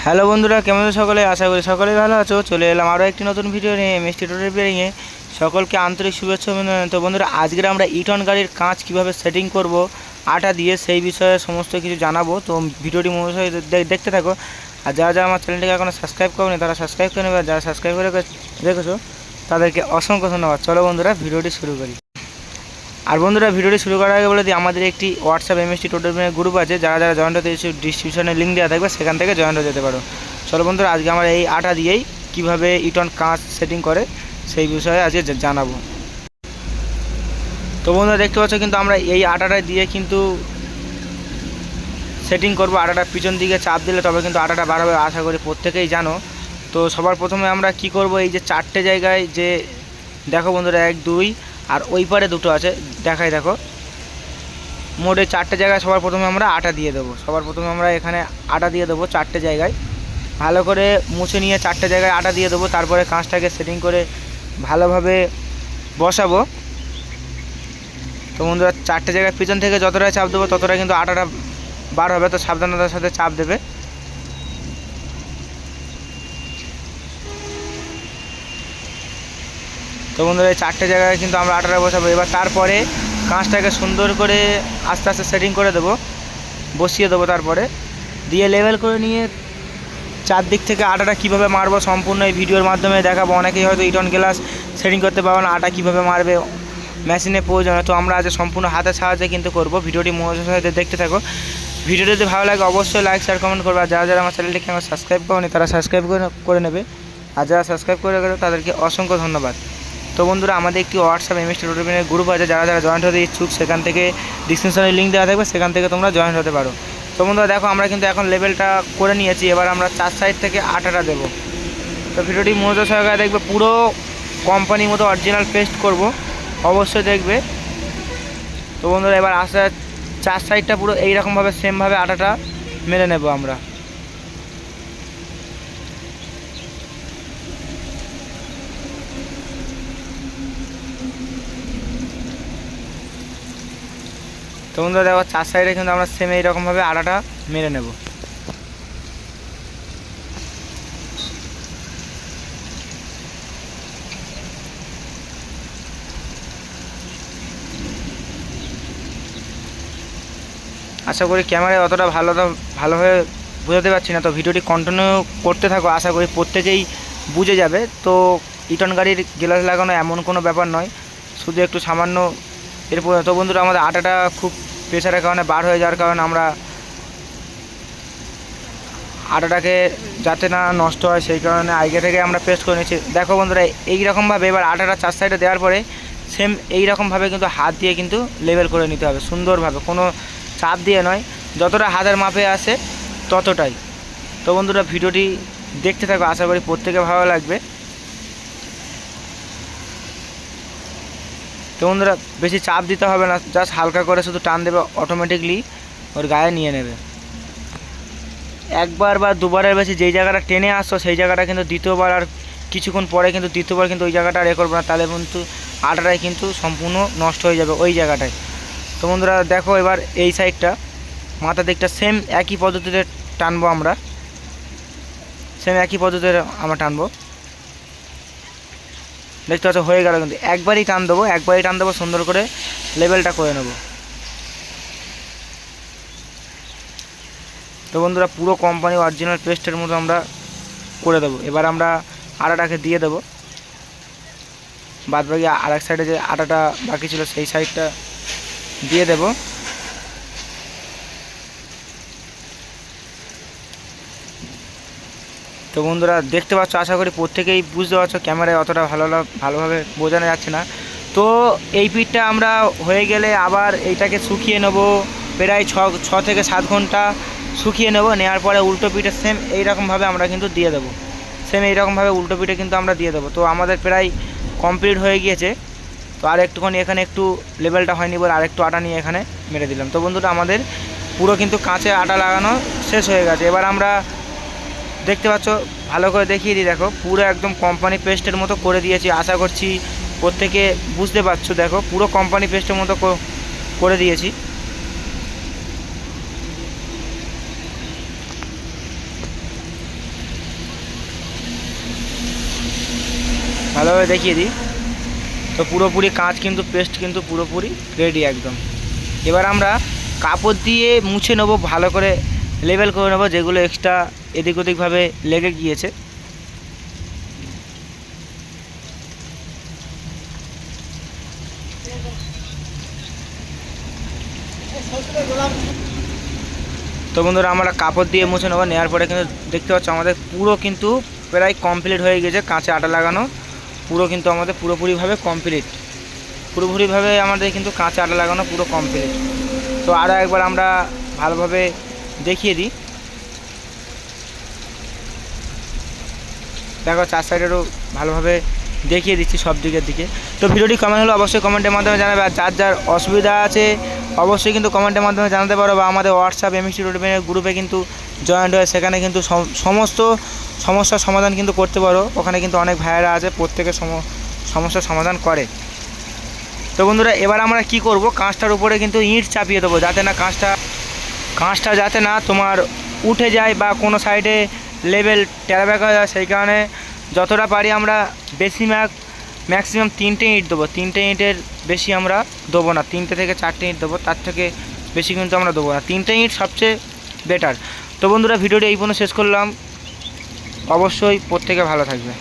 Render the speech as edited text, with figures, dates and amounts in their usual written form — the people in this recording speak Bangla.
হ্যালো বন্ধুরা, কেমন আছো সকলে? আশা করি সকলেই ভালো আছো। চলে এলাম আরও একটি নতুন ভিডিও নিয়ে মিষ্টি রিপেয়ারিংয়ে। সকলকে আন্তরিক শুভেচ্ছা অভিনন্দন। তো বন্ধুরা, আজকে আমরা ইটন গাড়ির কাঁচ কীভাবে সেটিং করব আটা দিয়ে, সেই বিষয়ে সমস্ত কিছু জানাবো। তো ভিডিওটি মনোযোগ দেখতে থাকো। আর যারা যারা আমার চ্যানেলটিকে এখনও সাবস্ক্রাইব করোনি তারা সাবস্ক্রাইব করে নেবে, আর যারা সাবস্ক্রাইব করে রেখেছো তাদেরকে অসংখ্য ধন্যবাদ। চলো বন্ধুরা, ভিডিওটি শুরু করি। আর বন্ধুরা, ভিডিওটি শুরু করার আগে বলে দিই, আমাদের একটি হোয়াটসঅ্যাপ এমএসটি টোটাল গ্রুপ আছে। যারা যারা জয়েন্ট হতে ডিসক্রিপশনে লিঙ্ক দেওয়া থাকবে, সেখান থেকে জয়েন্ট হয়ে যেতে পারো। চলো বন্ধুরা, আজকে আমরা এই আটা দিয়েই কীভাবে ইটন কাঁচ সেটিং করে সেই বিষয়ে আজকে জানাবো। তো বন্ধুরা, দেখতে পাচ্ছ কিন্তু আমরা এই আটাটা দিয়ে কিন্তু সেটিং করব। আটাটা পিছন দিকে চাপ দিলে তবে কিন্তু আটাটা বার হবে, আশা করি প্রত্যেকেই জানো। তো সবার প্রথমে আমরা কি করব, এই যে চারটে জায়গায় যে দেখো বন্ধুরা, 1 2 আর ওই পারে দুটো আছে, দেখাই দেখো। মোটে 4টে জায়গায় সবার প্রথমে আমরা আটা দিয়ে দেবো। সবার প্রথমে আমরা এখানে আটা দিয়ে দেবো 4টে জায়গায়। ভালো করে মুছে নিয়ে 4টে জায়গায় আটা দিয়ে দেবো। তারপরে কাঁচটাকে সেটিং করে ভালোভাবে বসাবো। তো বন্ধুরা, 4টে জায়গায় পিছন থেকে যতটা চাপ দেবো ততটা কিন্তু আটাটা বার হবে। তো সাবধানতার সাথে চাপ দেবে। তো বন্ধুরা, এই 4টে জায়গায় কিন্তু আমরা আটাটা বসাবো। এবার তারপরে কাঁচটাকে সুন্দর করে আস্তে আস্তে সেটিং করে দেবো, বসিয়ে দেবো। তারপরে দিয়ে লেভেল করে নিয়ে চারদিক থেকে আটাটা কীভাবে মারবো সম্পূর্ণ এই ভিডিওর মাধ্যমে দেখাবো। অনেকেই হয়তো ইটন গ্লাস সেটিং করতে পারবো না, আটা কীভাবে মারবে মেশিনে প্রয়োজন। তো আমরা আজ সম্পূর্ণ হাতের সাহায্যে কিন্তু করবো। ভিডিওটি মনোযোগের সাথে দেখতে থাকো। ভিডিওটি যদি ভালো লাগে অবশ্যই লাইক শেয়ার কমেন্ট করবে। আর যারা যারা আমার চ্যানেলটিকে আমার সাবস্ক্রাইব করেনি তারা সাবস্ক্রাইব করে নেবে। আর যারা সাবস্ক্রাইব করে গেছে তাদেরকে অসংখ্য ধন্যবাদ। তো বন্ধুরা, আমাদের একটি হোয়াটসঅ্যাপ এমএসটি টোটাল গ্রুপ আছে। যারা যারা জয়েন্ট হতে ইচ্ছুক, সেখান থেকে ডিসক্রিপশনে লিঙ্ক দেওয়া থাকবে, সেখান থেকে তোমরা জয়েন্ট হতে পারো। তো বন্ধুরা দেখো, আমরা কিন্তু এখন লেভেলটা করে নিয়েছি। এবার আমরা 4 সাইড থেকে আটাটা দেবো। তো ভিডিওটি মনোযোগ সহকারে দেখবে। পুরো কোম্পানির মতো অরিজিনাল পেস্ট করব, অবশ্যই দেখবে। তো বন্ধুরা, এবার আস্তে 4 সাইডটা পুরো এইরকমভাবে সেমভাবে আটাটা মেরে নেব আমরা। তো বন্ধুরা দেখো, 4 সাইডে কিন্তু আমরা সেম এইরকমভাবে আটাটা মেরে নেব। আশা করি ক্যামেরায় অতটা ভালোভাবে বোঝাতে পারছি না। তো ভিডিওটি কন্টিনিউ করতে থাকো, আশা করি প্রত্যেকেই বুঝে যাবে। তো ইটন গাড়ির গ্লাস লাগানো এমন কোনো ব্যাপার নয়, শুধু একটু সামান্য এরপর। তো বন্ধুরা, আমাদের আটাটা খুব প্রেশারের কারণে বার হয়ে যাওয়ার কারণে আমরা আটাটাকে যাতে না নষ্ট হয় সেই কারণে আগে থেকে আমরা পেস্ট করে নিচ্ছি। দেখো বন্ধুরা, এইরকমভাবে এবার আটাটা 4 সাইডে দেওয়ার পরে সেম এইরকমভাবে কিন্তু হাত দিয়ে কিন্তু লেবেল করে নিতে হবে সুন্দরভাবে, কোনো চাপ দিয়ে নয়, যতটা হাতের মাপে আসে ততটাই। তো বন্ধুরা, ভিডিওটি দেখতে থাকো, আশা করি প্রত্যেকে ভালো লাগবে। তো বন্ধুরা, বেশি চাপ দিতে হবে না, জাস্ট হালকা করে শুধু টান দেবে, অটোমেটিকলি ওর গায়ে নিয়ে নেবে। একবার বা দুবারের বেশি যেই জায়গাটা টেনে আসছো সেই জায়গাটা কিন্তু দ্বিতীয়বার আর কিছুক্ষণ পরে কিন্তু দ্বিতীয়বার কিন্তু ওই জায়গাটা করবো না, তাহলে কিন্তু আটাটাই কিন্তু সম্পূর্ণ নষ্ট হয়ে যাবে ওই জায়গাটায়। তো বন্ধুরা দেখো, এবার এই সাইডটা মাথার দিকটা সেম একই পদ্ধতিতে টানবো আমরা, সেম একই পদ্ধতিতে আমরা টানবো। দেখতে পাচ্ছ হয়ে গেল, কিন্তু একবারই টান দেবো সুন্দর করে লেভেলটা করে নেব। তো বন্ধুরা, পুরো কোম্পানি অরিজিনাল পেস্টের মতো আমরা করে দেবো। এবার আমরা আটাটাকে দিয়ে দেবো, বাদ বাকি আরেক সাইডে যে আটাটা বাকি ছিল সেই সাইডটা দিয়ে দেব। তো বন্ধুরা দেখতে পাচ্ছ, আশা করি প্রত্যেকেই বুঝতে পারছো, ক্যামেরায় অতটা ভালোভাবে বোঝানো যাচ্ছে না। তো এই পিঠটা আমরা হয়ে গেলে আবার এইটাকে শুকিয়ে নেব, প্রায় 6 থেকে 7 ঘন্টা শুকিয়ে নেব। নেওয়ার পরে উল্টো পিঠে সেম এইরকমভাবে আমরা কিন্তু দিয়ে দেবো, সেম এইরকমভাবে উল্টো পিঠে কিন্তু আমরা দিয়ে দেবো। তো আমাদের প্রায় কমপ্লিট হয়ে গিয়েছে। তো আর একটুখানি এখানে একটু লেভেলটা হয়নি বলে আরেকটু আটা নিয়ে এখানে মেরে দিলাম। তো বন্ধুরা, আমাদের পুরো কিন্তু কাঁচে আটা লাগানো শেষ হয়ে গেছে। এবার আমরা দেখতে পাচ্ছ, ভালো করে দেখিয়ে দিই, দেখো পুরো একদম কোম্পানি পেস্টের মতো করে দিয়েছি। আশা করছি প্রত্যেকে বুঝতে পারছো, দেখো পুরো কোম্পানি পেস্টের মতো করে দিয়েছি। ভালোভাবে দেখিয়ে দিই। তো পুরোপুরি কাঁচ কিন্তু পেস্ট কিন্তু পুরোপুরি রেডি একদম। এবার আমরা কাপড় দিয়ে মুছে নেবো, ভালো করে লেবেল করে নেবো যেগুলো এক্সট্রা এদিক ওদিকভাবে লেগে গিয়েছে। তো বন্ধুরা আমরা কাপড় দিয়ে মুছে নেবো, নেওয়ার পরে কিন্তু দেখতে পাচ্ছ আমাদের পুরো কিন্তু প্রায় কমপ্লিট হয়ে গেছে। কাঁচে আটা লাগানো পুরো কিন্তু আমাদের পুরোপুরিভাবে কমপ্লিট, পুরোপুরিভাবে আমাদের কিন্তু কাঁচে আটা লাগানো পুরো কমপ্লিট। তো আরও একবার আমরা ভালোভাবে দেখিয়ে দিই। দেখো চার সাইডেরও ভালোভাবে দেখিয়ে দিচ্ছি সব দিকের দিকে। তো ভিডিওটি কেমন হলো অবশ্যই কমেন্টের মাধ্যমে জানাবে। আর যার যার অসুবিধা আছে অবশ্যই কিন্তু কমেন্টের মাধ্যমে জানাতে পারো, বা আমাদের হোয়াটসঅ্যাপ এমএসটি রোডম্যানের গ্রুপে কিন্তু জয়েন্ট হয়ে সেখানে কিন্তু সমস্ত সমস্যার সমাধান কিন্তু করতে পারো। ওখানে কিন্তু অনেক ভাইয়েরা আছে, প্রত্যেকের সমস্যার সমাধান করে। তো বন্ধুরা এবার আমরা কি করব, কাঁচটার উপরে কিন্তু ইট চাপিয়ে দেবো, যাতে না কাঁচটা যাতে না তোমার উঠে যায় বা কোনো সাইডে লেভেল টেরাবেকা হয়ে যায়। সেই কারণে যতটা পারি আমরা ম্যাক্সিমাম 3টে ইট দেবো। 3টে ইটের বেশি আমরা দেবো না, 3টে থেকে 4টে ইট দেবো, তার থেকে বেশি কিন্তু আমরা দেবো না। 3টে ইট সবচেয়ে বেটার। তো বন্ধুরা ভিডিওটি এই পর্যন্ত শেষ করলাম, অবশ্যই প্রত্যেকে ভালো থাকবে।